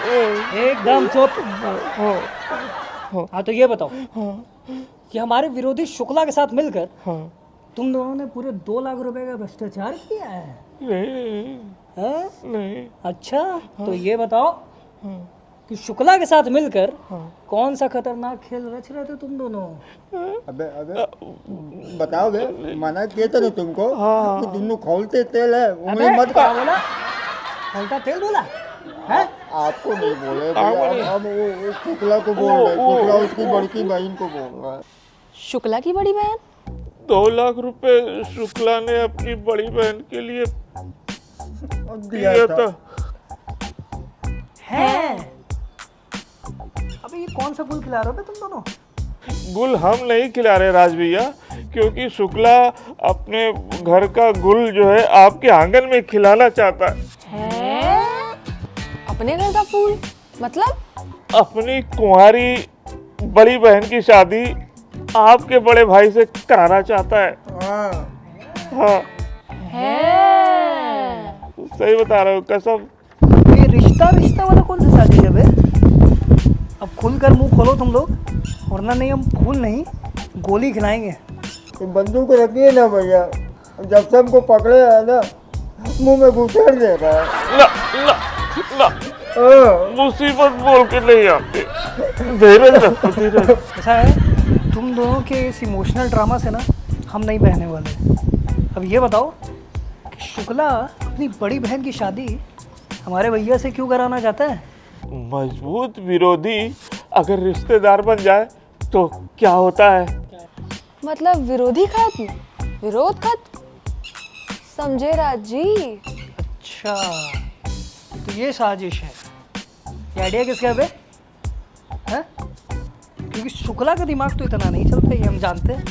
एकदम चुप। हाँ तो ये बताओ कि हमारे विरोधी शुक्ला के साथ मिलकर तुम दोनों ने पूरे 2 लाख रुपए का भ्रष्टाचार किया है? नहीं। अच्छा तो ये बताओ कि शुक्ला के साथ मिलकर कौन सा खतरनाक खेल रच रहे थे तुम दोनों? अबे बताओ बे, मना किया था ना तुमको कि दोनों खोलते तेल है, उंगली मत क्या बोला? खोलता तेल बोला है? आपको नहीं बोले भैया, अब वो शुक्ला को बोल रहे, शुक्ला उसकी बड़की बहन को बोल रहा है। शुक्ला की बड़ी बहन? 2 लाख रुपए शुक्ला ने अपनी बड़ी बहन के लिए दिया था। है? अबे ये कौन सा गुल खिला रहे हो तुम दोनों? गुल हम नहीं खिला रहे राज भैया, क्योंकि शुक्ला अपने घर का गुल जो है आपके आंगन में खिलाना चाहता है। अपने घर का फूल मतलब? अपनी कुंवारी बड़ी बहन की शादी आपके बड़े भाई से कराना चाहता है। हाँ सही बता रहा हूँ, कसम। ये रिश्ता वाला कौन सा शादी है बे? अब खुल कर मुंह खोलो तुम लोग, वरना नहीं हम फूल नहीं गोली खिलाएंगे। तो बंदूक रखिए ना भैया, जब से हमको पकड़े है ना मुंह में घुसेड़ दे रहा है। ला मुसीबत बोल के नहीं आते, धीरज रखो धीरज। ऐसा है, तुम दोनों के इस इमोशनल ड्रामा से ना हम नहीं बहने वाले। अब ये बताओ कि शुक्ला अपनी बड़ी बहन की शादी हमारे भैया से क्यों कराना चाहता है? मजबूत विरोधी अगर रिश्तेदार बन जाए तो क्या होता है? मतलब विरोधी खत्म, विरोध खत्म, समझे राज जी? अच्छा तो ये साजिश है। ये आइडिया किसका है बे? हैं? क्योंकि शुक्ला का दिमाग तो इतना नहीं चलता, ये हम जानते हैं।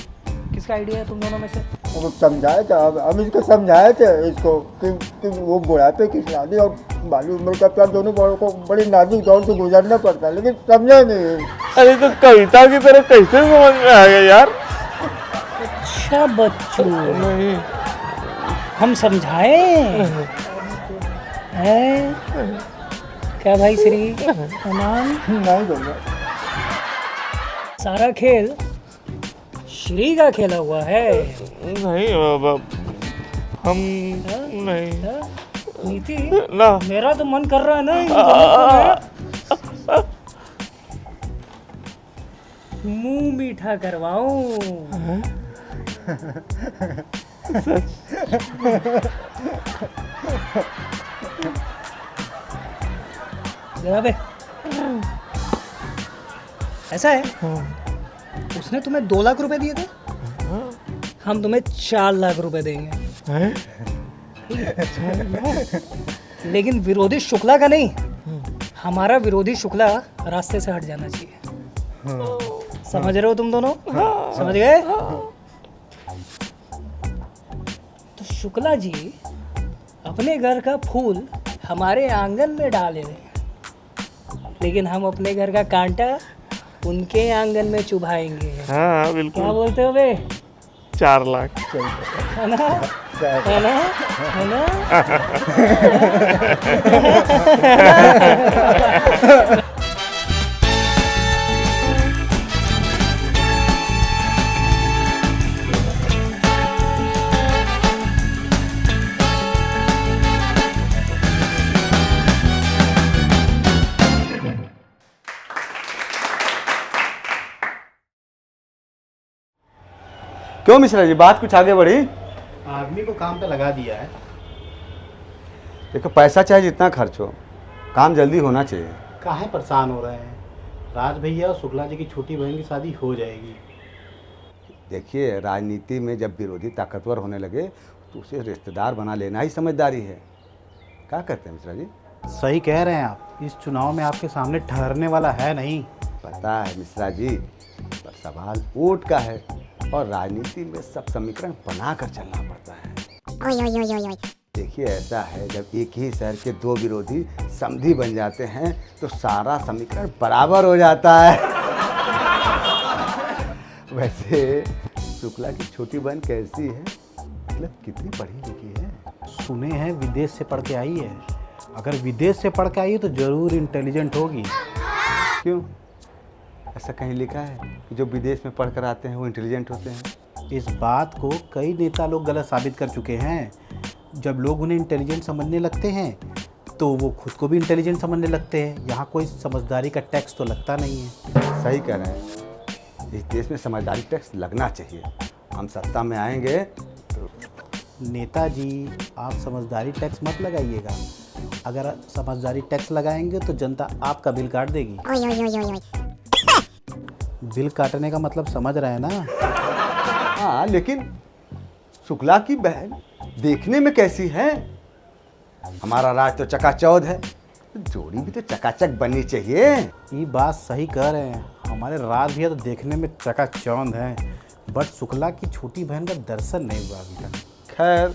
किसका आइडिया है तुम दोनों में से? वो समझाए थे, हम इसको समझाए थे इसको कि वो बुढ़ापे की शादी और बाली उम्र का प्यार दोनों बड़ों को बड़ी नाजुक दौर से गुजरना पड़ता है, लेकिन समझा नहीं। अरे तो कविता की तरह कैसे समझ में आ गया यार? अच्छा बच्चों, नहीं हम समझाएं हैं क्या भाई श्री अमान? नहीं भैया, सारा खेल श्री का खेला हुआ है। नहीं बाबा, हम नहीं। नीति ना, मेरा तो मन कर रहा है ना इन दोनों को मुंह मीठा करवाऊं। जरा बे, ऐसा है उसने तुम्हें 2 लाख रुपए दिए थे, हम तुम्हें 4 लाख रुपए देंगे। लेकिन विरोधी शुक्ला का नहीं, हमारा विरोधी शुक्ला रास्ते से हट जाना चाहिए। समझ रहे हो तुम दोनों? समझ गए? तो शुक्ला जी अपने घर का फूल हमारे आंगन में डाले हैं, लेकिन हम अपने घर का कांटा उनके आंगन में चुभाएंगे। हाँ बिल्कुल। क्या बोलते हो बे? 4 लाख है ना? है ना? है ना? क्यों मिश्रा जी, बात कुछ आगे बढ़ी? आदमी को काम पे लगा दिया है। देखो, पैसा चाहे जितना खर्च हो, काम जल्दी होना चाहिए। काहे परेशान हो रहे हैं? राज भैया और शुक्ला जी की छोटी बहन की शादी हो जाएगी। देखिए, राजनीति में जब विरोधी ताकतवर होने लगे तो उसे रिश्तेदार बना लेना ही समझदारी है। क्या कहते हैं मिश्रा जी? सही कह रहे हैं आप। इस चुनाव में आपके सामने ठहरने वाला है नहीं। पता है मिश्रा जी, पर सवाल वोट का है और राजनीति में सब समीकरण बना कर चलना पड़ता है। देखिए, ऐसा है, जब एक ही शहर के 2 विरोधी समधी बन जाते हैं तो सारा समीकरण बराबर हो जाता है। वैसे शुक्ला की छोटी बहन कैसी है? मतलब कितनी पढ़ी लिखी है? सुने हैं विदेश से पढ़ के आई है। अगर विदेश से पढ़ के आई है तो ज़रूर इंटेलिजेंट होगी। क्यों? ऐसा कहीं लिखा है कि जो विदेश में पढ़ कर आते हैं वो इंटेलिजेंट होते हैं? इस बात को कई नेता लोग गलत साबित कर चुके हैं। जब लोग उन्हें इंटेलिजेंट समझने लगते हैं तो वो खुद को भी इंटेलिजेंट समझने लगते हैं। यहाँ कोई समझदारी का टैक्स तो लगता नहीं है। सही कह रहे हैं, इस देश में समझदारी टैक्स लगना चाहिए। हम सत्ता में आएंगे तो नेताजी, आप समझदारी टैक्स मत लगाइएगा। अगर आप समझदारी टैक्स लगाएंगे तो जनता आपका बिल काट देगी। बिल काटने का मतलब समझ रहे हैं ना? हाँ, लेकिन शुक्ला की बहन देखने में कैसी है? हमारा राज तो चकाचौंध है, जोड़ी भी तो चकाचक बननी चाहिए। ये बात सही कह रहे हैं। हमारे राज भैया तो देखने में चकाचौंध हैं, बट शुक्ला की छोटी बहन का दर्शन नहीं हुआ अभी तक। खैर,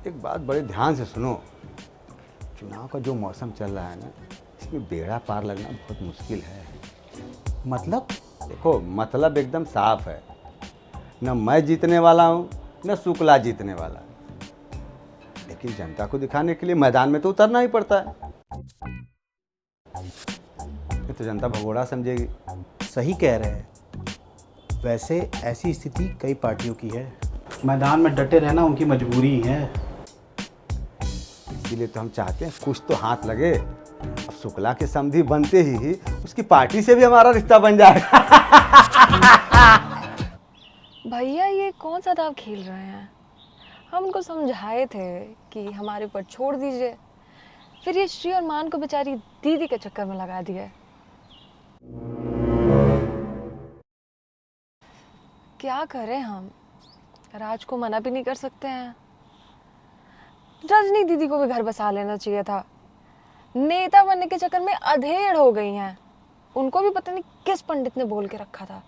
एक बात बड़े ध्यान से सुनो। चुनाव का जो मौसम चल रहा है ना, इसमें बेड़ा पार लगना बहुत मुश्किल है। मतलब? देखो, मतलब एकदम साफ है। न मैं जीतने वाला हूँ, न शुक्ला जीतने वाला। लेकिन जनता को दिखाने के लिए मैदान में तो उतरना ही पड़ता है। ये तो जनता भगोड़ा समझेगी। सही कह रहे हैं। वैसे ऐसी स्थिति कई पार्टियों की है। मैदान में डटे रहना उनकी मजबूरी है। इसीलिए तो हम चाहते हैं कुछ तो हाथ लगे। अब शुक्ला के समधी बनते ही उसकी पार्टी से भी हमारा रिश्ता बन जाएगा। भैया ये कौन सा दाव खेल रहे हैं? हम उनको समझाए थे कि हमारे ऊपर छोड़ दीजिए, फिर ये श्री और मान को बेचारी दीदी के चक्कर में लगा दिया। क्या करें हम? राज को मना भी नहीं कर सकते हैं। रजनी दीदी को भी घर बसा लेना चाहिए था। नेता बनने के चक्कर में अधेड़ हो गई हैं। उनको भी पता नहीं किस पंडित ने बोल के रखा था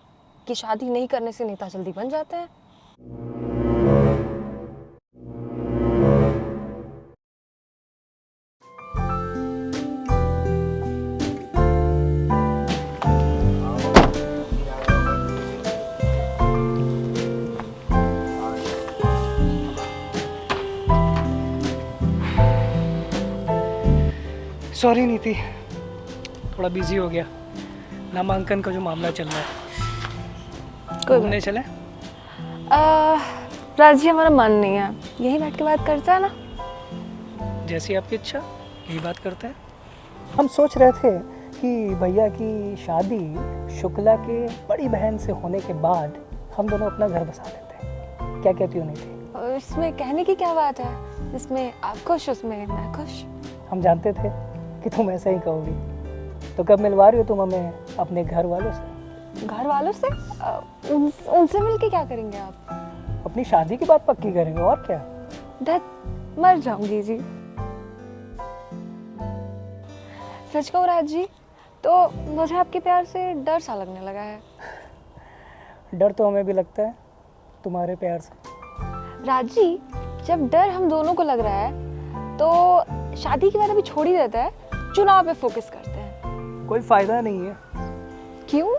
कि शादी नहीं करने से नेता जल्दी बन जाते हैं। सॉरी नीति, थोड़ा बिजी हो गया। नामांकन का जो मामला चल रहा है, घूमने चले? राजी, हमारा मन नहीं है। यही बैठ के बात करते हैं ना? जैसी आपकी इच्छा, यही बात करते हैं। हम सोच रहे थे कि भैया की शादी शुक्ला के बड़ी बहन से होने के बाद हम दोनों अपना घर बसा लेते हैं। क्या कहती हो नीति? इसमें कहने की क्या बात है? इसमें आप खुश, उसमें मैं खुश। हम जानते थे कि तुम ऐसा ही कहोगी, तो कब मिलवा रही हो तुम हमें अपने घर वालों से? घर वालों से? उनसे मिलके क्या करेंगे आप? अपनी शादी की बात पक्की करेंगे, और क्या। धत, मर जाऊंगी जी। सच कहूँ राज जी, तो मुझे आपके प्यार से डर सा लगने लगा है। डर तो हमें भी लगता है तुम्हारे प्यार से। राज जी, जब डर हम दोनों को लग रहा है तो शादी की बात अभी छोड़ ही देते हैं, चुनाव पे फोकस करते हैं। कोई फायदा नहीं है। क्यों?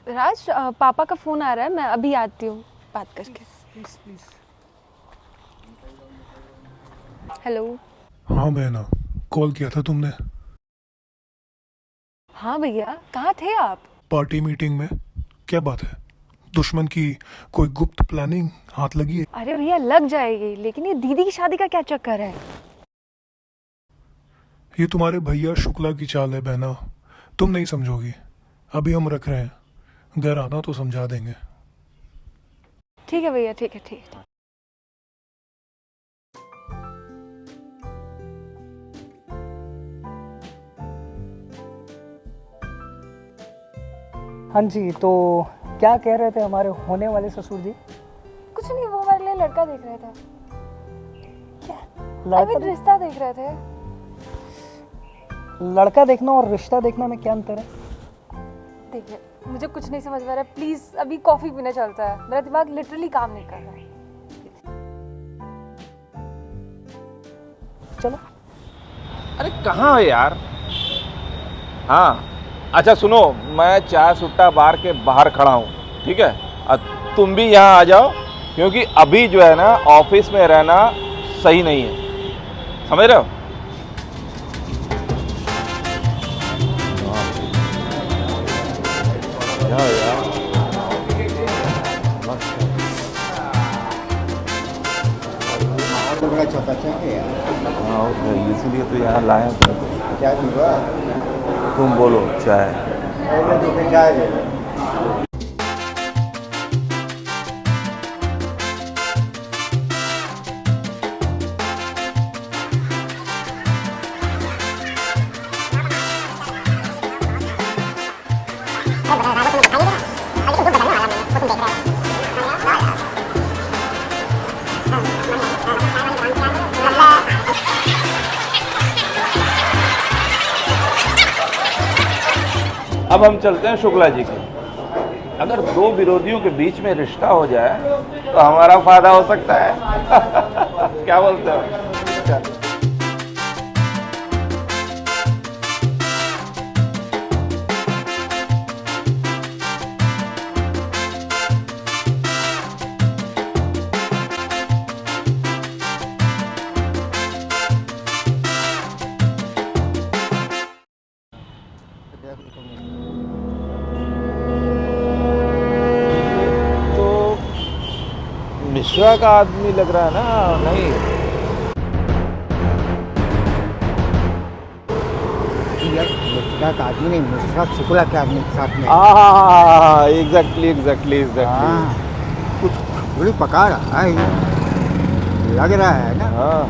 राज, पापा का फोन आ रहा है, मैं अभी आती हूँ बात करके। प्लीज। हेलो। हाँ बहना, कॉल किया था तुमने? हाँ भैया, कहाँ थे आप? पार्टी मीटिंग में। क्या बात है? दुश्मन की कोई गुप्त प्लानिंग हाथ लगी है? अरे भैया, लग जाएगी, लेकिन ये दीदी की शादी का क्या चक्कर है? ये तुम्हारे भैया शुक्ला की चाल है बहना, तुम नहीं समझोगी। अभी हम रख रहे हैं, घर आना तो समझा देंगे। ठीक है भैया, ठीक है, ठीक है। हाँ जी, तो क्या कह रहे थे हमारे होने वाले ससुर जी? कुछ नहीं, वो हमारे लिए लड़का देख रहे थे। क्या? अभी रिश्ता देख रहे थे। लड़का देखना और रिश्ता देखना में क्या अंतर है? देखिए, मुझे कुछ नहीं समझ में आ रहा है। प्लीज अभी कॉफी पीने चलता है, मेरा दिमाग लिटरली काम नहीं कर रहा है। चलो। अरे कहाँ है यार? हाँ अच्छा सुनो, मैं चाय सुट्टा बार के बाहर खड़ा हूँ, ठीक है? तुम भी यहाँ आ जाओ, क्योंकि अभी जो है ना ऑफिस में रहना सही नहीं है, समझ रहे हो? यार तो बड़ा छोटा चाहिए यार। हाँ इसीलिए तो यहाँ लाए हैं तुमको। क्या हुआ? तुम बोलो चाय। पहले तो चाय ले लो। अब हम चलते हैं शुक्ला जी के। अगर दो विरोधियों के बीच में रिश्ता हो जाए तो हमारा फायदा हो सकता है। क्या बोलते हो? मिश्रा का आदमी लग रहा है ना? नहीं मिश्रा का आदमी नहीं, मिश्रा शुक्ला के आदमी के साथ में। Exactly exactly exactly. कुछ थोड़ी पका रहा है ये। लग रहा है ना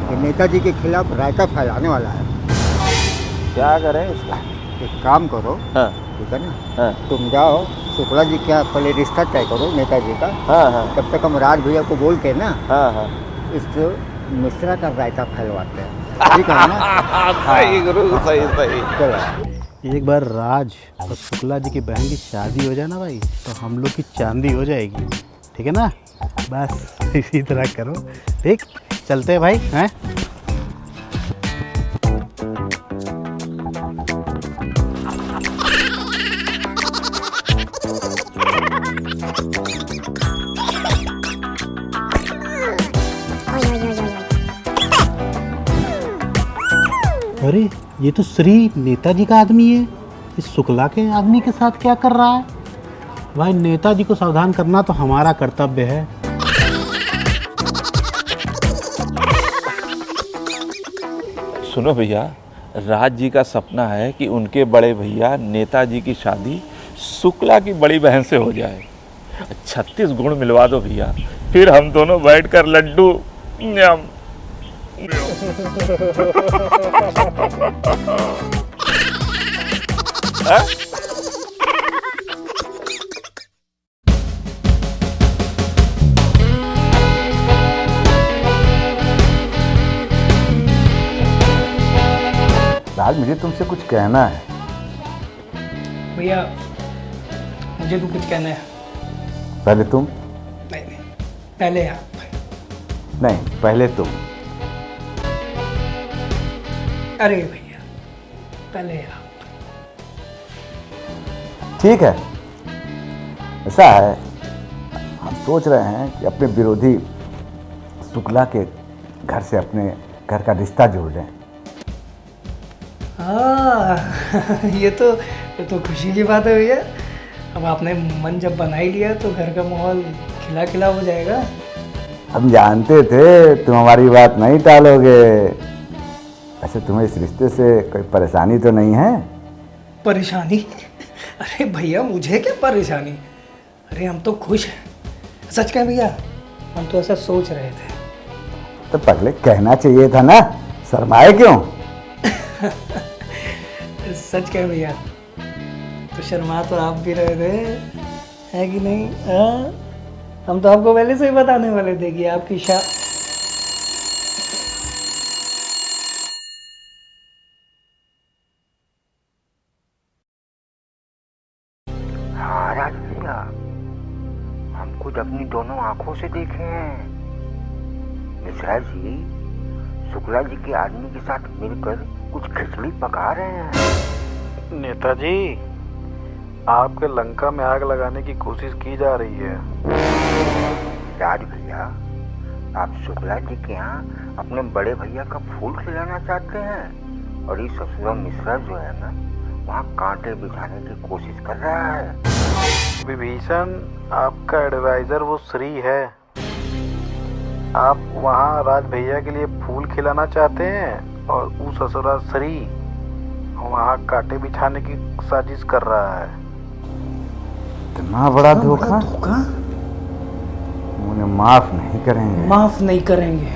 कि नेताजी के खिलाफ रायता फैलाने वाला है। क्या करें इसका? एक काम करो, ठीक है ना, तुम जाओ शुक्ला जी क्या पहले रिश्ता तय करो नेताजी का। तब तक हम राज भैया को बोल के ना इस मिश्रा का रायता फैलवाते हैं, ठीक है ना? सही गुरु, सही सही। चलो एक बार राज और शुक्ला जी की बहन की शादी हो जाए ना भाई, तो हम लोग की चांदी हो जाएगी, ठीक है ना? बस इसी तरह करो, ठीक? चलते हैं भाई, हैं? अरे ये तो श्री नेताजी का आदमी है, इस शुक्ला के आदमी के साथ क्या कर रहा है? भाई नेताजी को सावधान करना तो हमारा कर्तव्य है। सुनो भैया, राज जी का सपना है कि उनके बड़े भैया नेताजी की शादी शुक्ला की बड़ी बहन से हो जाए। 36 गुण मिलवा दो भैया, फिर हम दोनों बैठकर लड्डू न्याम। राज मुझे तुमसे कुछ कहना है। भैया मुझे भी कुछ कहना है। पहले तुम। नहीं पहले आप। नहीं पहले तुम। अरे भैया पहले आप। ठीक है, ऐसा है, हम सोच रहे हैं कि अपने विरोधी शुक्ला के घर से अपने घर का रिश्ता जोड़ लें। हाँ ये तो खुशी की बात है भैया। अब आपने मन जब बना ही लिया तो घर का माहौल खिला खिला हो जाएगा। हम जानते थे तुम हमारी बात नहीं टालोगे। ऐसे तुम्हें इस रिश्ते से कोई परेशानी तो नहीं है? परेशानी? अरे भैया मुझे क्या परेशानी? अरे हम तो खुश हैं। सच कहें भैया, हम तो ऐसा सोच रहे थे। तो पहले कहना चाहिए था ना, शर्माए क्यों? सच कहें भैया, तो शर्मा तो आप भी रहे थे, है कि नहीं? हाँ, हम तो आपको पहले से ही बताने वाले थे कि आपकी हाँ राज भैया, हम खुद अपनी दोनों आंखों से देखे हैं। मिश्रा जी शुक्ला जी के आदमी के साथ मिलकर कुछ खिचड़ी पका रहे हैं। नेताजी, आपके लंका में आग लगाने की कोशिश की जा रही है। राज भैया, आप शुक्ला जी के यहाँ अपने बड़े भैया का फूल खिलाना चाहते हैं और ये ससुरा मिश्रा जो है ना, वहाँ कांटे बिछाने की कोशिश कर रहा है। विभीषण, आपका एडवाइजर वो श्री है। आप वहाँ राज भैया के लिए फूल खिलाना चाहते हैं और वो ससुरा श्री वहाँ कांटे बिछाने की साजिश कर रहा है। इतना बड़ा धोखा उन्हें माफ नहीं करेंगे। माफ नहीं करेंगे।